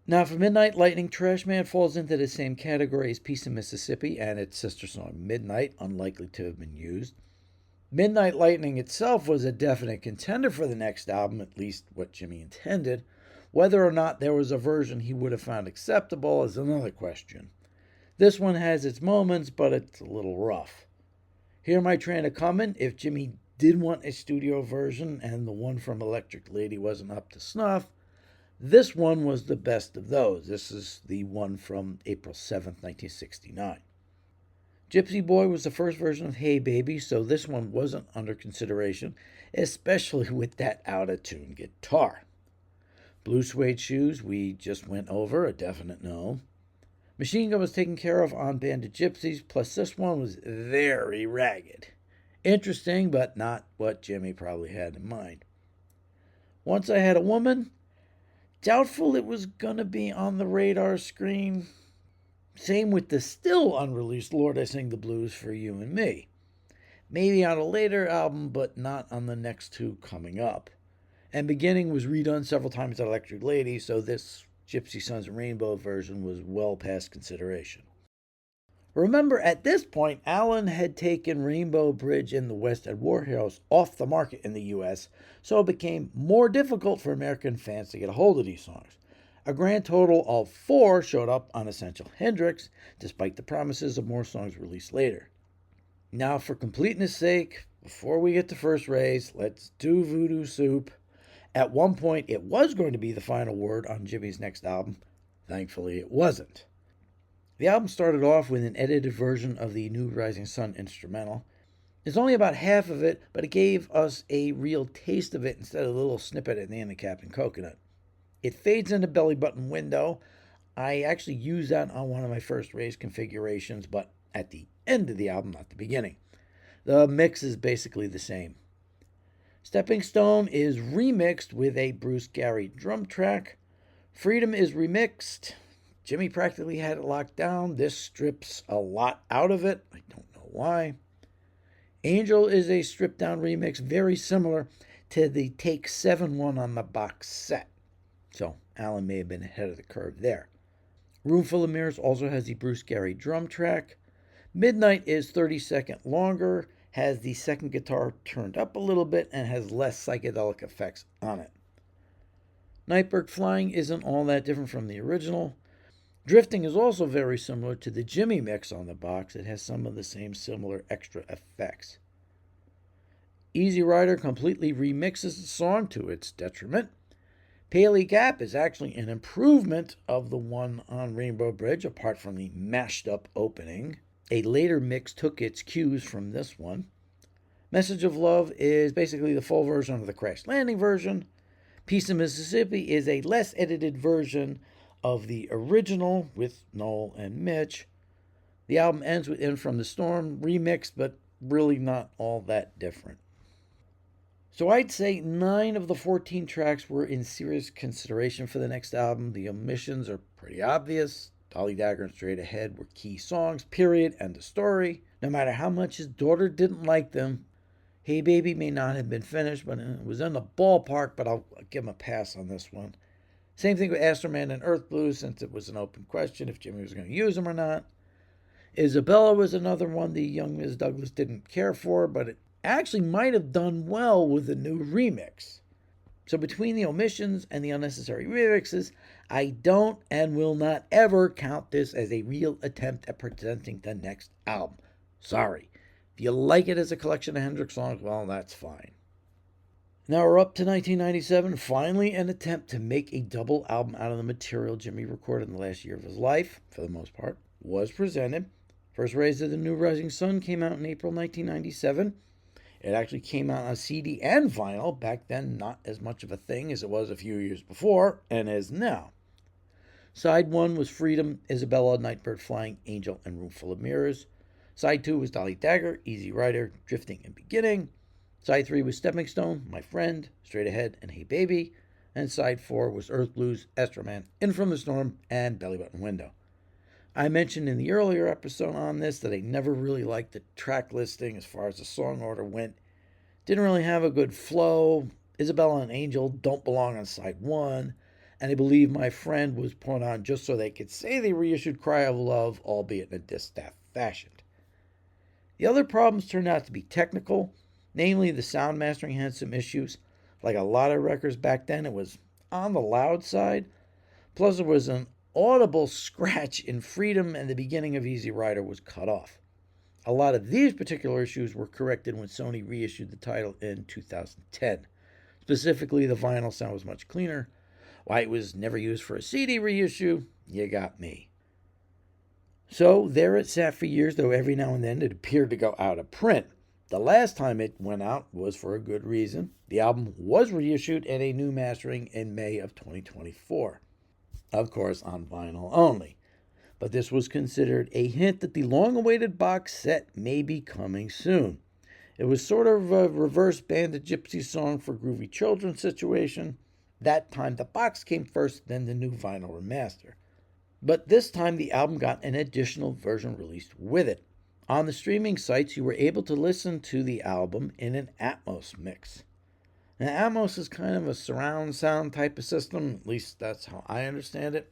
Now, for Midnight Lightning, Trash Man falls into the same category as Peace in Mississippi and its sister song Midnight, unlikely to have been used. Midnight Lightning itself was a definite contender for the next album, at least what Jimmy intended. Whether or not there was a version he would have found acceptable is another question. This one has its moments, but it's a little rough. Hear My Train a Comin', if Jimmy did want a studio version and the one from Electric Lady wasn't up to snuff, this one was the best of those. This is the one from April 7th, 1969. Gypsy Boy was the first version of Hey Baby, so this one wasn't under consideration, especially with that out-of-tune guitar. Blue Suede Shoes, we just went over, a definite no. Machine Gun was taken care of on Bandit Gypsies, plus this one was very ragged. Interesting, but not what Jimmy probably had in mind. Once I Had a Woman, doubtful it was going to be on the radar screen. Same with the still unreleased Lord I Sing the Blues for You and Me. Maybe on a later album, but not on the next two coming up. And Beginning was redone several times at Electric Lady, so this Gypsy Sons Rainbow version was well past consideration. Remember, at this point, Alan had taken Rainbow Bridge in the West and War Heroes off the market in the US, so it became more difficult for American fans to get a hold of these songs. A grand total of 4 showed up on Essential Hendrix, despite the promises of more songs released later. Now, for completeness' sake, before we get to First Raise, let's do Voodoo Soup. At one point, it was going to be the final word on Jimmy's next album. Thankfully, it wasn't. The album started off with an edited version of the New Rising Sun instrumental. It's only about half of it, but it gave us a real taste of it instead of a little snippet at the end of Captain Coconut. It fades into Belly Button Window. I actually used that on one of my First Raise configurations, but at the end of the album, not the beginning. The mix is basically the same. Stepping Stone is remixed with a Bruce Gary drum track. Freedom is remixed. Jimmy practically had it locked down. This strips a lot out of it. I don't know why. Angel is a stripped down remix, very similar to the Take 7 one on the box set. So Alan may have been ahead of the curve there. Roomful of Mirrors also has the Bruce Gary drum track. Midnight is 30-second longer, has the second guitar turned up a little bit, and has less psychedelic effects on it. Nightbird Flying isn't all that different from the original. Drifting is also very similar to the Jimmy mix on the box. It has some of the same similar extra effects. Easy Rider completely remixes the song to its detriment. Paley Gap is actually an improvement of the one on Rainbow Bridge, apart from the mashed up opening. A later mix took its cues from this one. Message of Love is basically the full version of the Crash Landing version. Peace in Mississippi is a less edited version of the original with Noel and Mitch. The album ends with In From the Storm, remixed, but really not all that different. So I'd say 9 of the 14 tracks were in serious consideration for the next album. The omissions are pretty obvious. Dolly Dagger and Straight Ahead were key songs, period, end of story. No matter how much his daughter didn't like them, Hey Baby may not have been finished, but it was in the ballpark, but I'll give him a pass on this one. Same thing with Astroman and Earth Blues, since it was an open question if Jimmy was going to use them or not. Isabella was another one the young Ms. Douglas didn't care for, but it actually might have done well with the new remix. So between the omissions and the unnecessary remixes, I don't and will not ever count this as a real attempt at presenting the next album. Sorry. If you like it as a collection of Hendrix songs, well, that's fine. Now we're up to 1997, finally an attempt to make a double album out of the material Jimmy recorded in the last year of his life, for the most part, was presented. First Raise of the New Rising Sun came out in April 1997. It actually came out on CD and vinyl, back then not as much of a thing as it was a few years before, and is now. Side 1 was Freedom, Isabella, Nightbird Flying, Angel, and Roomful of Mirrors. Side 2 was Dolly Dagger, Easy Rider, Drifting, and Beginning. Side 3 was Stepping Stone, My Friend, Straight Ahead, and Hey Baby. And Side 4 was Earth Blues, Astroman, In From the Storm, and Belly Button Window. I mentioned in the earlier episode on this that I never really liked the track listing as far as the song order went. Didn't really have a good flow. Isabella and Angel don't belong on side 1. And I believe My Friend was put on just so they could say they reissued Cry of Love, albeit in a distaff fashion. The other problems turned out to be technical. Namely, the sound mastering had some issues. Like a lot of records back then, it was on the loud side. Plus, there was an audible scratch in Freedom, and the beginning of Easy Rider was cut off. A lot of these particular issues were corrected when Sony reissued the title in 2010. Specifically, the vinyl sound was much cleaner. Why it was never used for a CD reissue, you got me. So there it sat for years, though every now and then it appeared to go out of print. The last time it went out was for a good reason. The album was reissued in a new mastering in May of 2024. Of course, on vinyl only. But this was considered a hint that the long-awaited box set may be coming soon. It was sort of a reverse Bandit Gypsy song for Groovy Children situation. That time the box came first, then the new vinyl remaster. But this time the album got an additional version released with it. On the streaming sites, you were able to listen to the album in an Atmos mix. Now, Atmos is kind of a surround sound type of system, at least that's how I understand it.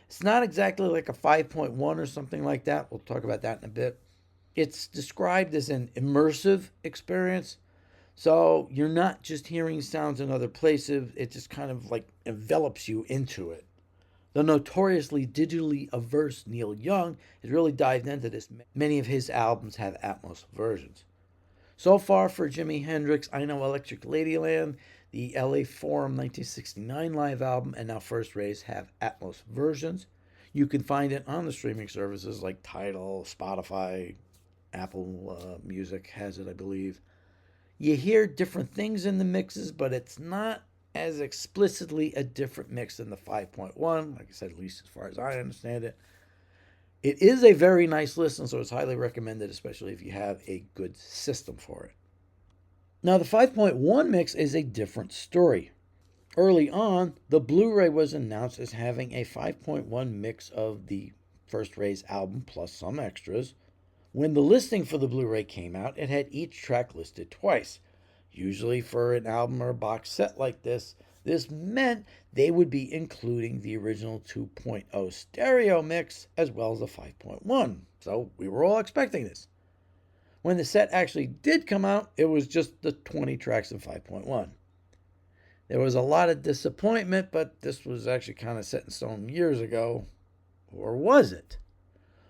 It's not exactly like a 5.1 or something like that. We'll talk about that in a bit. It's described as an immersive experience. So you're not just hearing sounds in other places, it just kind of like envelops you into it. The notoriously digitally averse Neil Young has really dived into this. Many of his albums have Atmos versions. So far for Jimi Hendrix, I Know Electric Ladyland, the LA Forum 1969 live album, and now First Rays have Atmos versions. You can find it on the streaming services like Tidal, Spotify, Apple Music has it, I believe. You hear different things in the mixes, but it's not as explicitly a different mix than the 5.1, like I said, at least as far as I understand it. It is a very nice listen, so it's highly recommended, especially if you have a good system for it. Now, the 5.1 mix is a different story. Early on, the Blu-ray was announced as having a 5.1 mix of the First Rays album plus some extras. When the listing for the Blu-ray came out, it had each track listed twice. Usually for an album or a box set like this meant they would be including the original 2.0 stereo mix as well as the 5.1. So we were all expecting this. When the set actually did come out, it was just the 20 tracks in 5.1. There was a lot of disappointment, but this was actually kind of set in stone years ago. Or was it?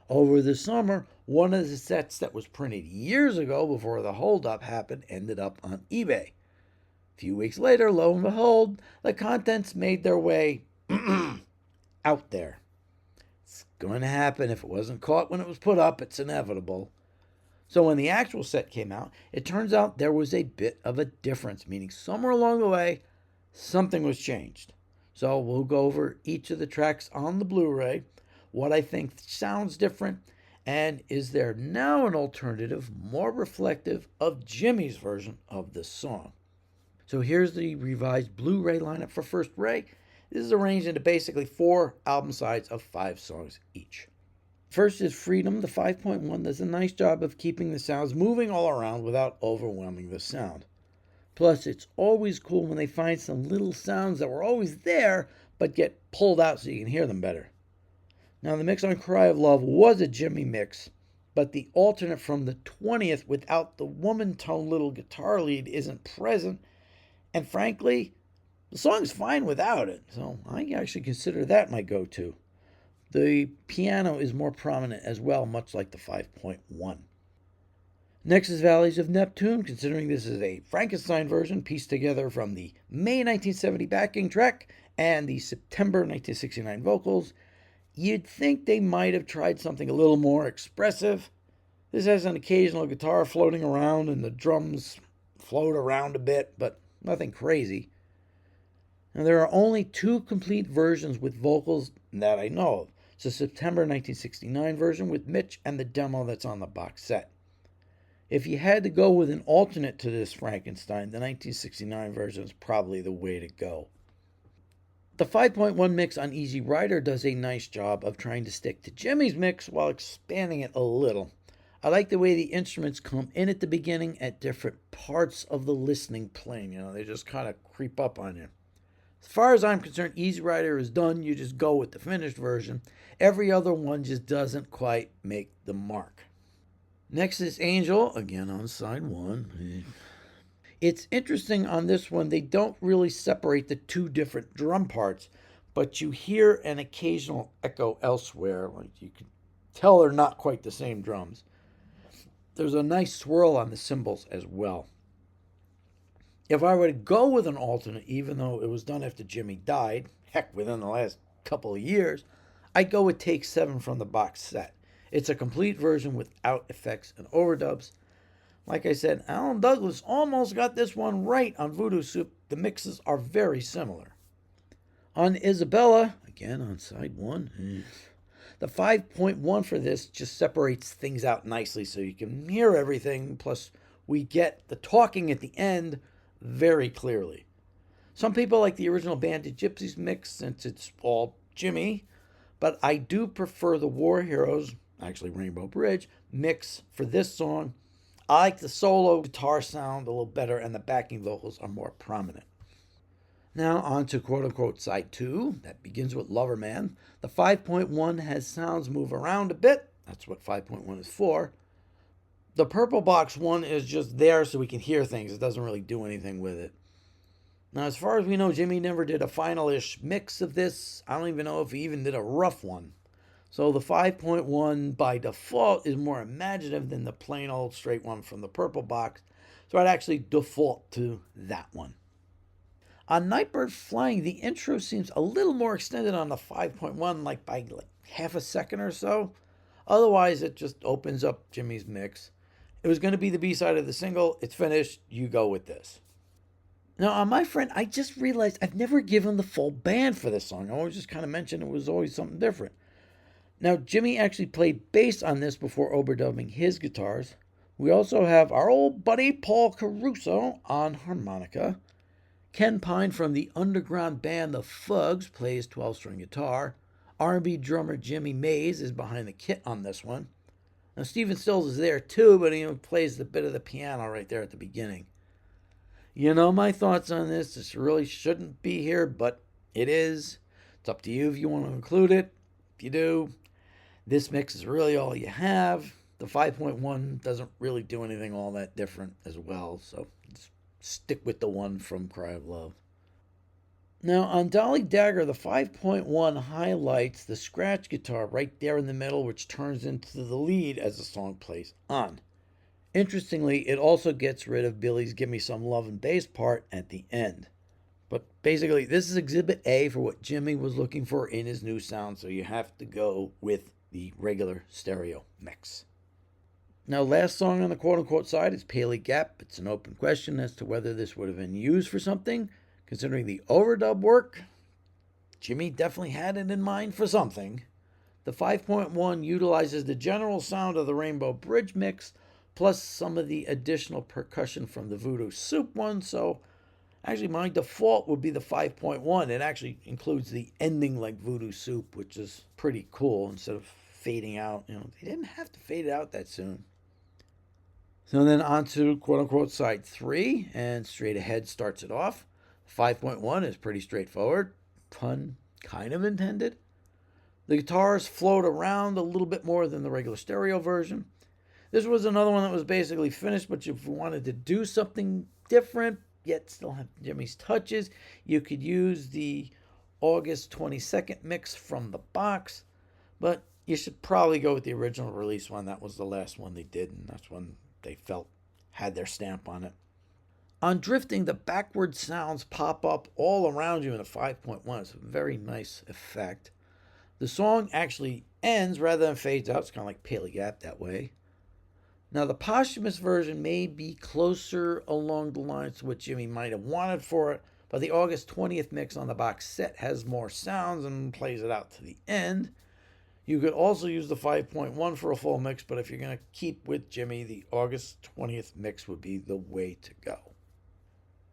Over the summer, one of the sets that was printed years ago before the holdup happened ended up on eBay. A few weeks later, lo and behold, the contents made their way out there. It's going to happen. If it wasn't caught when it was put up, it's inevitable. So when the actual set came out, it turns out there was a bit of a difference, meaning somewhere along the way, something was changed. So we'll go over each of the tracks on the Blu-ray, what I think sounds different, and is there now an alternative more reflective of Jimmy's version of this song. So here's the revised Blu-ray lineup for First Ray. This is arranged into basically 4 album sides of 5 songs each. First is Freedom. The 5.1 does a nice job of keeping the sounds moving all around without overwhelming the sound. Plus, it's always cool when they find some little sounds that were always there but get pulled out so you can hear them better. Now, the mix on Cry of Love was a Jimmy mix, but the alternate from the 20th without the woman tone little guitar lead isn't present, and frankly, the song's fine without it, so I actually consider that my go-to. The piano is more prominent as well, much like the 5.1. Next is Valleys of Neptune, considering this is a Frankenstein version pieced together from the May 1970 backing track and the September 1969 vocals. You'd think they might have tried something a little more expressive. This has an occasional guitar floating around and the drums float around a bit, but nothing crazy. Now, there are only 2 complete versions with vocals that I know of. It's the September 1969 version with Mitch and the demo that's on the box set. If you had to go with an alternate to this Frankenstein, the 1969 version is probably the way to go. The 5.1 mix on Easy Rider does a nice job of trying to stick to Jimmy's mix while expanding it a little. I like the way the instruments come in at the beginning at different parts of the listening plane. They just kind of creep up on you. As far as I'm concerned, Easy Rider is done. You just go with the finished version. Every other one just doesn't quite make the mark. Next is Angel, again on side 1. It's interesting on this one, they don't really separate the 2 different drum parts, but you hear an occasional echo elsewhere. Like you can tell they're not quite the same drums. There's a nice swirl on the cymbals as well. If I were to go with an alternate, even though it was done after Jimmy died, heck, within the last couple of years, I'd go with Take 7 from the box set. It's a complete version without effects and overdubs. Like I said, Alan Douglas almost got this one right on Voodoo Soup. The mixes are very similar. On Isabella, again on side 1, the 5.1 for this just separates things out nicely so you can hear everything. Plus, we get the talking at the end very clearly. Some people like the original Bandit Gypsies mix since it's all Jimmy, but I do prefer the War Heroes, actually Rainbow Bridge, mix for this song. I like the solo guitar sound a little better and the backing vocals are more prominent. Now on to quote-unquote side 2. That begins with Lover Man. The 5.1 has sounds move around a bit. That's what 5.1 is for. The purple box one is just there so we can hear things. It doesn't really do anything with it. Now, as far as we know, Jimmy never did a final-ish mix of this. I don't even know if he even did a rough one. So the 5.1 by default is more imaginative than the plain old straight one from the purple box. So I'd actually default to that one. On Nightbird Flying, the intro seems a little more extended on the 5.1, like by half a second or so. Otherwise, it just opens up Jimmy's mix. It was going to be the B-side of the single. It's finished. You go with this. Now, on My Friend, I just realized I've never given the full band for this song. I always just kind of mentioned it was always something different. Now, Jimmy actually played bass on this before overdubbing his guitars. We also have our old buddy Paul Caruso on harmonica. Ken Pine from the underground band The Fugs plays 12-string guitar. R&B drummer Jimmy Mays is behind the kit on this one. Now, Stephen Stills is there too, but he plays the bit of the piano right there at the beginning. You know my thoughts on this. This really shouldn't be here, but it is. It's up to you if you want to include it. If you do, this mix is really all you have. The 5.1 doesn't really do anything all that different as well, so just stick with the one from Cry of Love. Now, on Dolly Dagger, the 5.1 highlights the scratch guitar right there in the middle, which turns into the lead as the song plays on. Interestingly, it also gets rid of Billy's Give Me Some Love and bass part at the end. But basically, this is Exhibit A for what Jimmy was looking for in his new sound, so you have to go with the regular stereo mix. Now, last song on the quote-unquote side is Paley Gap. It's an open question as to whether this would have been used for something. Considering the overdub work, Jimmy definitely had it in mind for something. The 5.1 utilizes the general sound of the Rainbow Bridge mix, plus some of the additional percussion from the Voodoo Soup one, so actually my default would be the 5.1. It actually includes the ending like Voodoo Soup, which is pretty cool instead of fading out. They didn't have to fade it out that soon. So then on to quote-unquote side 3, and Straight Ahead starts it off. 5.1 is pretty straightforward, pun kind of intended. The guitars float around a little bit more than the regular stereo version. This was another one that was basically finished, but if you wanted to do something different, yet still have Jimmy's touches, you could use the August 22nd mix from the box, but you should probably go with the original release one. That was the last one they did, and that's one they felt had their stamp on it. On Drifting, the backward sounds pop up all around you in a 5.1. It's a very nice effect. The song actually ends rather than fades out. It's kind of like Paley Gap that way. Now, the posthumous version may be closer along the lines to what Jimmy might have wanted for it, but the August 20th mix on the box set has more sounds and plays it out to the end. You could also use the 5.1 for a full mix, but if you're going to keep with Jimmy, the August 20th mix would be the way to go.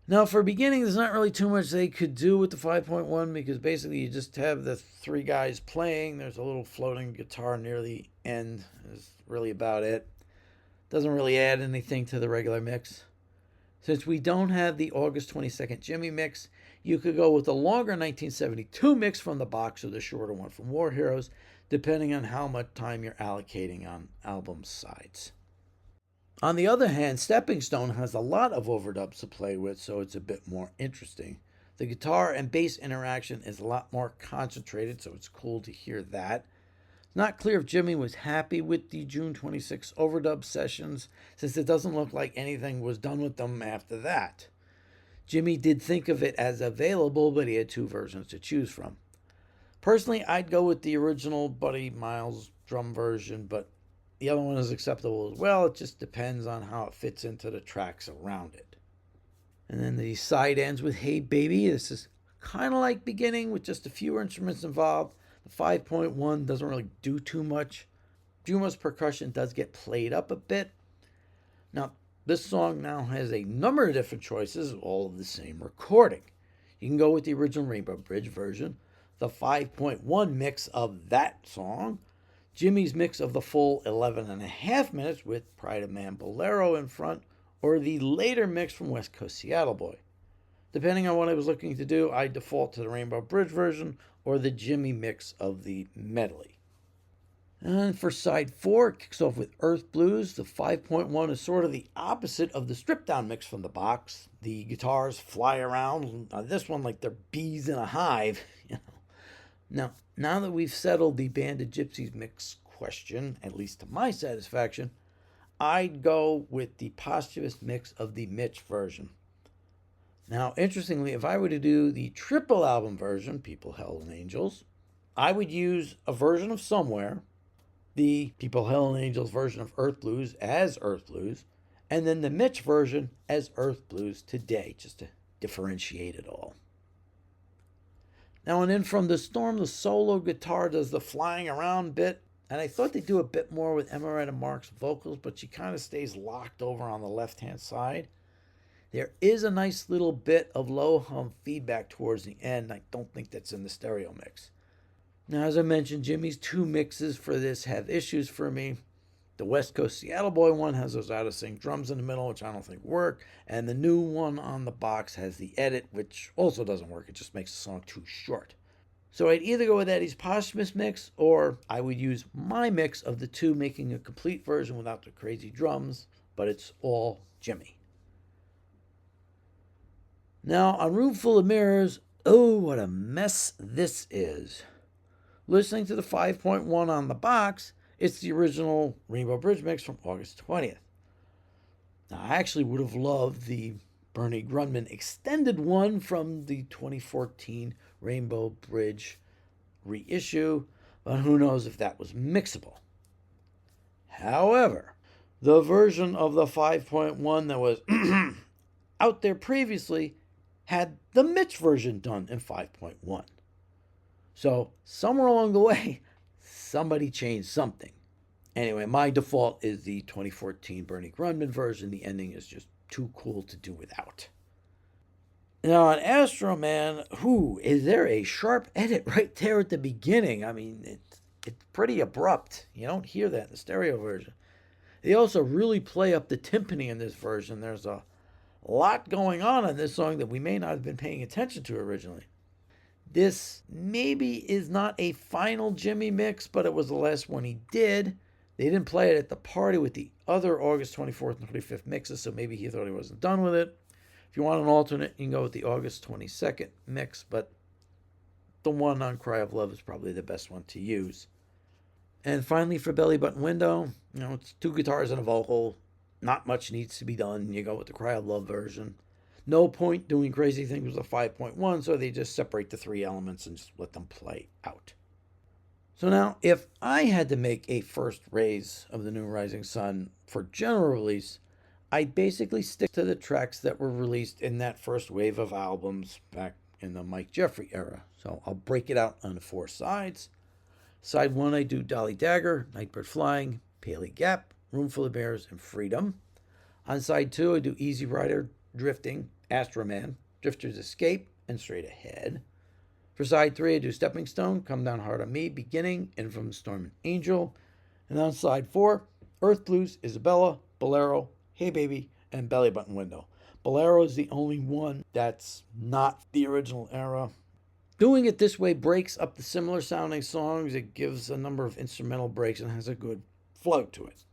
Now, for beginning, there's not really too much they could do with the 5.1 because basically you just have the three guys playing. There's a little floating guitar near the end. Is really about it. Doesn't really add anything to the regular mix. Since we don't have the August 22nd Jimmy mix, you could go with the longer 1972 mix from the box or the shorter one from War Heroes, depending on how much time you're allocating on album sides. On the other hand, Stepping Stone has a lot of overdubs to play with, so it's a bit more interesting. The guitar and bass interaction is a lot more concentrated, so it's cool to hear that. It's not clear if Jimmy was happy with the June 26 overdub sessions, since it doesn't look like anything was done with them after that. Jimmy did think of it as available, but he had two versions to choose from. Personally, I'd go with the original Buddy Miles drum version, but the other one is acceptable as well. It just depends on how it fits into the tracks around it. And then the side ends with Hey Baby. This is kind of like beginning with just a few instruments involved. The 5.1 doesn't really do too much. Juma's percussion does get played up a bit. Now, this song now has a number of different choices, all of the same recording. You can go with the original Rainbow Bridge version, the 5.1 mix of that song, Jimmy's mix of the full 11.5 minutes with Pride of Man Bolero in front, or the later mix from West Coast Seattle Boy. Depending on what I was looking to do, I default to the Rainbow Bridge version or the Jimmy mix of the medley. And for side 4, it kicks off with Earth Blues. The 5.1 is sort of the opposite of the stripped down mix from the box. The guitars fly around on this one like they're bees in a hive. Now that we've settled the Banded Gypsies mix question, at least to my satisfaction, I'd go with the posthumous mix of the Mitch version. Now, interestingly, if I were to do the triple album version, People, Hell, and Angels, I would use a version of Somewhere, the People, Hell, and Angels version of Earth Blues as Earth Blues, and then the Mitch version as Earth Blues Today, just to differentiate it all. Now, and then from the Storm, the solo guitar does the flying around bit, and I thought they'd do a bit more with Emeretta Mark's vocals, but she kind of stays locked over on the left-hand side. There is a nice little bit of low hum feedback towards the end. I don't think that's in the stereo mix. Now, as I mentioned, Jimmy's 2 mixes for this have issues for me. The West Coast Seattle Boy one has those out-of-sync drums in the middle, which I don't think work. And the new one on the box has the edit, which also doesn't work. It just makes the song too short. So I'd either go with Eddie's posthumous mix, or I would use my mix of the 2, making a complete version without the crazy drums, but it's all Jimmy. Now, on Room Full of Mirrors, oh, what a mess this is. Listening to the 5.1 on the box, it's the original Rainbow Bridge mix from August 20th. Now, I actually would have loved the Bernie Grundman extended one from the 2014 Rainbow Bridge reissue, but who knows if that was mixable. However, the version of the 5.1 that was out there previously had the Mitch version done in 5.1. So somewhere along the way, somebody changed something. Anyway, my default is the 2014 Bernie Grundman version. The ending is just too cool to do without. Now on Astro Man, is there a sharp edit right there at the beginning? I mean, it's pretty abrupt. You don't hear that in the stereo version. They also really play up the timpani in this version. There's a lot going on in this song that we may not have been paying attention to originally. This maybe is not a final Jimmy mix, but it was the last one he did. They didn't play it at the party with the other August 24th and 25th mixes, so maybe he thought he wasn't done with it. If you want an alternate, you can go with the August 22nd mix, but the one on Cry of Love is probably the best one to use. And finally, for Belly Button Window, it's 2 guitars and a vocal. Not much needs to be done. You go with the Cry of Love version. No point doing crazy things with a 5.1, so they just separate the 3 elements and just let them play out. So now, if I had to make a first raise of the New Rising Sun for general release, I'd basically stick to the tracks that were released in that first wave of albums back in the Mike Jeffrey era. So I'll break it out on 4 sides. Side 1, I do Dolly Dagger, Nightbird Flying, Paley Gap, Room Full of Bears, and Freedom. On side 2, I do Easy Rider, Drifting, Astro Man, Drifter's Escape, and Straight Ahead. For side 3, I do Stepping Stone, Come Down Hard on Me, Beginning, and From the Storm and Angel. And on side 4, Earth Blues, Isabella, Bolero, Hey Baby, and Belly Button Window. Bolero is the only one that's not the original era. Doing it this way breaks up the similar sounding songs. It gives a number of instrumental breaks and has a good flow to it.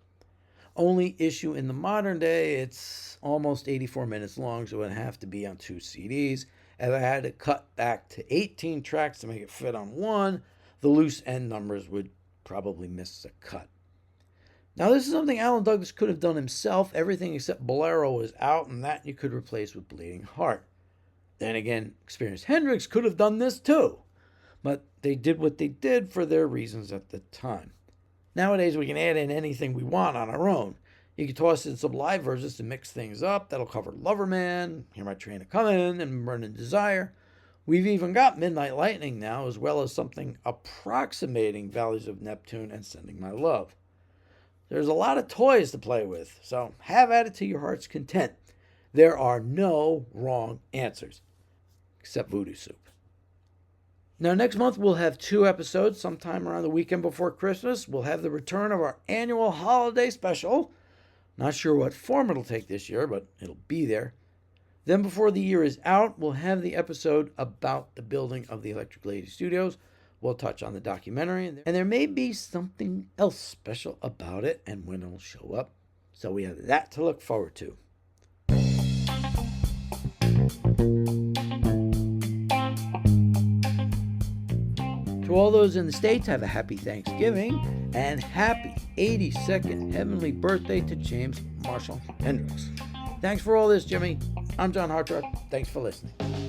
Only issue in the modern day, it's almost 84 minutes long, so it would have to be on 2 CDs. If I had to cut back to 18 tracks to make it fit on one, the loose end numbers would probably miss a cut. Now, this is something Alan Douglas could have done himself. Everything except Bolero was out, and that you could replace with Bleeding Heart. Then again, Experienced Hendrix could have done this too. But they did what they did for their reasons at the time. Nowadays, we can add in anything we want on our own. You can toss in some live versions to mix things up. That'll cover Loverman, Hear My Train A-Comin', and Burning Desire. We've even got Midnight Lightning now, as well as something approximating Valleys of Neptune and Sending My Love. There's a lot of toys to play with, so have at it to your heart's content. There are no wrong answers, except Voodoo Soup. Now, next month we'll have 2 episodes. Sometime around the weekend before Christmas, we'll have the return of our annual holiday special. Not sure what form it'll take this year, but it'll be there. Then before the year is out, we'll have the episode about the building of the Electric Lady Studios. We'll touch on the documentary, and there may be something else special about it and when it'll show up. So we have that to look forward to. To all those in the States, have a happy Thanksgiving and happy 82nd heavenly birthday to James Marshall Hendricks. Thanks for all this, Jimmy. I'm John Hartrott. Thanks for listening.